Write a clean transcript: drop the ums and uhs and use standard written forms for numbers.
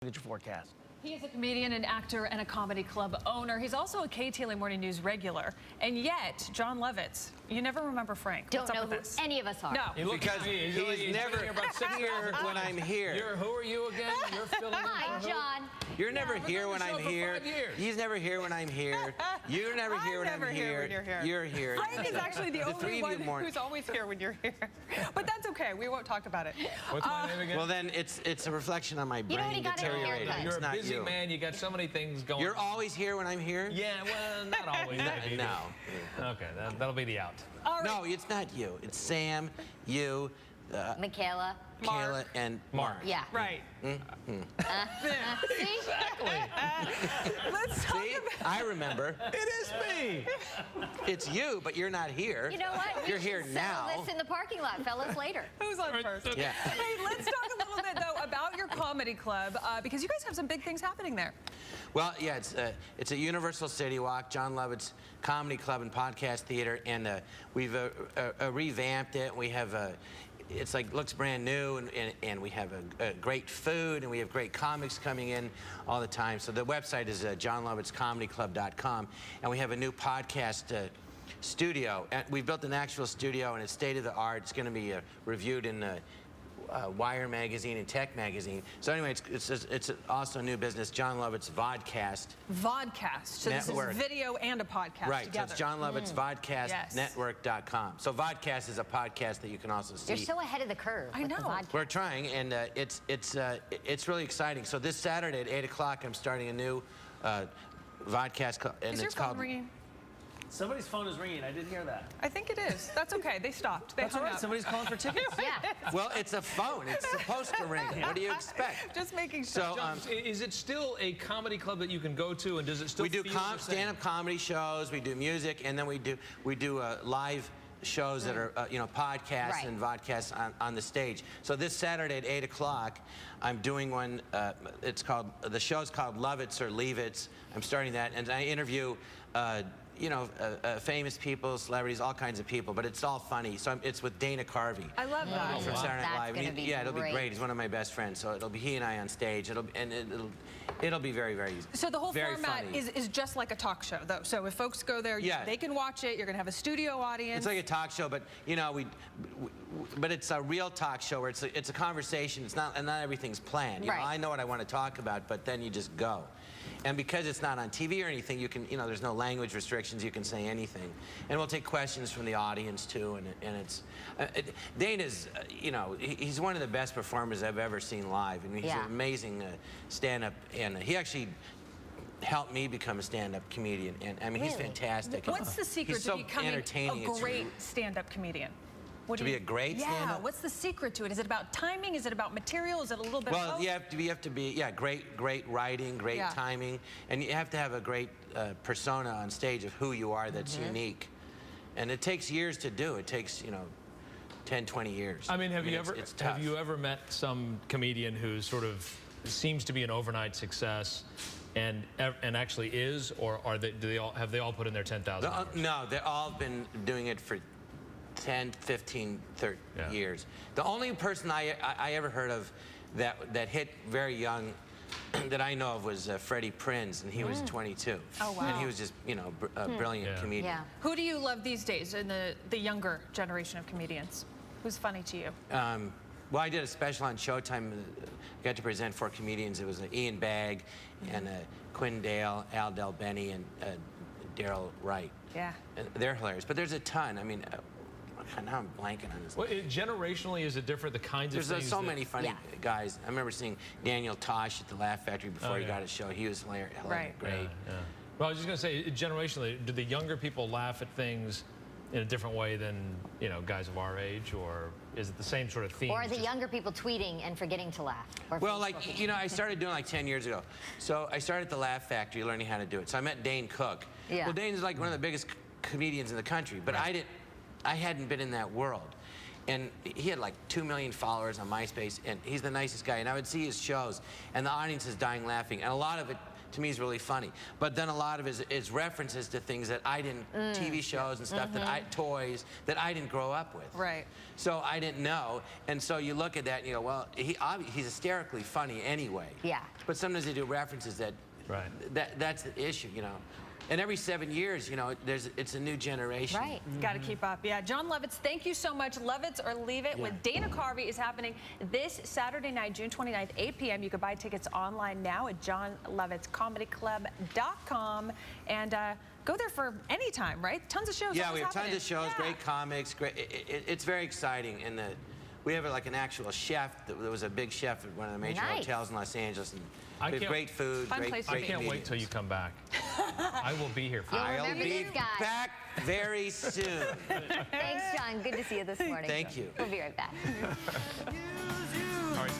Look at your forecast. He is a comedian, an actor, and a comedy club owner. He's also a KTLA Morning News regular. And yet, Jon Lovitz, you never remember Frank. Don't know who any of us are. No. Because he's never here when I'm here. Who are you again? You're filling in Hi, John. You're never here when I'm here. He's never here when I'm here. You're never here when I'm here. You're here. Frank is actually the only one who's always here when you're here. But that's okay. We won't talk about it. What's my name again? Well, then it's a reflection on my brain deteriorating. You're You're a busy man. You got so many things going. You're always here when I'm here? Yeah, well, not always. No. Okay, that'll be the out. All right. No, it's not you. It's Sam, you, Michaela. Kayla, and Mark. Yeah. Right. See? Let's talk See? about... I remember. It is me. It's you, but you're not here. You know what? You're here now. Settle this in the parking lot, fellas, later. Who's on first? Yeah. Hey, let's talk a little bit, though, about your comedy club, because you guys have some big things happening there. Well, yeah, it's a Universal City Walk, Jon Lovitz Comedy Club and Podcast Theater, and we've revamped it. We have it's like looks brand new, and we have great food, and we have great comics coming in all the time. So the website is jonlovitzcomedyclub.com, and we have a new podcast studio. And we built an actual studio, and it's state of the art. It's going to be reviewed in Wire magazine and Tech magazine. So anyway, it's also a new business, Jon Lovitz Vodcast. Vodcast. So Network. This is video and a podcast Right, together. so it's Jon Lovitz Vodcast Network.com. So Vodcast is a podcast that you can also see. You're so ahead of the curve. I with know. The podcast. We're trying, and it's really exciting. So this Saturday at 8 o'clock, I'm starting a new vodcast club, and Is your it's phone called. ringing? Somebody's phone is ringing. I didn't hear that. I think it is. That's okay. They stopped. They That's all hung right. up. Somebody's calling for tickets. Yeah. Well, it's a phone. It's supposed to ring. What do you expect? Just making sure. So, Is it still a comedy club that you can go to, and does it still we do feel the same? stand-up comedy shows. We do music, and then we do live shows that are podcasts and vodcasts on the stage. So this Saturday at 8 o'clock, I'm doing one. The show's called Leavitz or Leavitz. I'm starting that, and I interview. Famous people, celebrities, all kinds of people, but it's all funny. So it's with Dana Carvey. I love that. From Saturday Night Live. That's gonna be It'll be great. great. He's one of my best friends, so it'll be he and I on stage. It'll be very, very easy. So the whole format funny. is just like a talk show, though. So if folks go there, they can watch it. You're going to have a studio audience. It's like a talk show, but but it's a real talk show where it's a conversation. It's not, and not everything's planned. You know, I know what I want to talk about, but then you just go. And because it's not on TV or anything, you can, there's no language restrictions. You can say anything, and we'll take questions from the audience too. And it's Dana's, he's one of the best performers I've ever seen live. I mean, he's an amazing stand-up, and he actually helped me become a stand-up comedian. And I mean, he's fantastic. What's the secret to becoming a great stand-up comedian? To be a great stand-up? Yeah, what's the secret to it? Is it about timing? Is it about material? Is it a little bit of both? Well, you have to be great writing, great timing, and you have to have a great persona on stage of who you are that's unique. And it takes years to do. It takes, 10, 20 years. I mean, have you ever met some comedian who sort of seems to be an overnight success and actually is, or have they all put in their 10,000 hours? No, they've all been doing it for 10, 15, 30 years. The only person I ever heard of that hit very young that I know of was Freddie Prinze, and he was 22. Oh, wow. And he was just, a brilliant comedian. Yeah. Who do you love these days in the younger generation of comedians? Who's funny to you? Well, I did a special on Showtime. I got to present 4 comedians. It was Ian Bagg and Quinn Dale, Al Del Benny, and Daryl Wright. Yeah. They're hilarious. But there's a ton. I mean, now I'm blanking on this. Well, generationally, is it different? The kinds of things. There's so many funny guys. I remember seeing Daniel Tosh at the Laugh Factory before he got his show. He was hilarious. Right. Great. Yeah. Well, I was just going to say, generationally, do the younger people laugh at things in a different way than, guys of our age, or is it the same sort of theme? Or are the younger people tweeting and forgetting to laugh? Well, I started doing 10 years ago. So I started at the Laugh Factory learning how to do it. So I met Dane Cook. Yeah. Well, Dane's like one of the biggest comedians in the country, but I hadn't been in that world. And he had like 2 million followers on MySpace, and he's the nicest guy. And I would see his shows, and the audience is dying laughing. And a lot of it to me is really funny. But then a lot of it is references to things that I didn't, TV shows and stuff that toys that I didn't grow up with. Right. So I didn't know, and so you look at that and you go, well, he's hysterically funny anyway. Yeah. But sometimes they do references that, that's the issue, you know. And every 7 years, you know, it's a new generation. Right. Got to keep up. Yeah, Jon Lovitz, thank you so much. Lovitz or Leave It with Dana Carvey is happening this Saturday night, June 29th, 8 p.m. You can buy tickets online now at jonlovitzcomedyclub.com and go there for any time, right? Tons of shows. Yeah, we have happening. tons of shows, great comics, great. It's very exciting, and we have like an actual chef. There was a big chef at one of the major hotels in Los Angeles, and we have great food, Fun place to be. I can't wait till you come back. I will be here for you. I'll be back very soon. Thanks, John. Good to see you this morning. Thank you. We'll be right back. All right.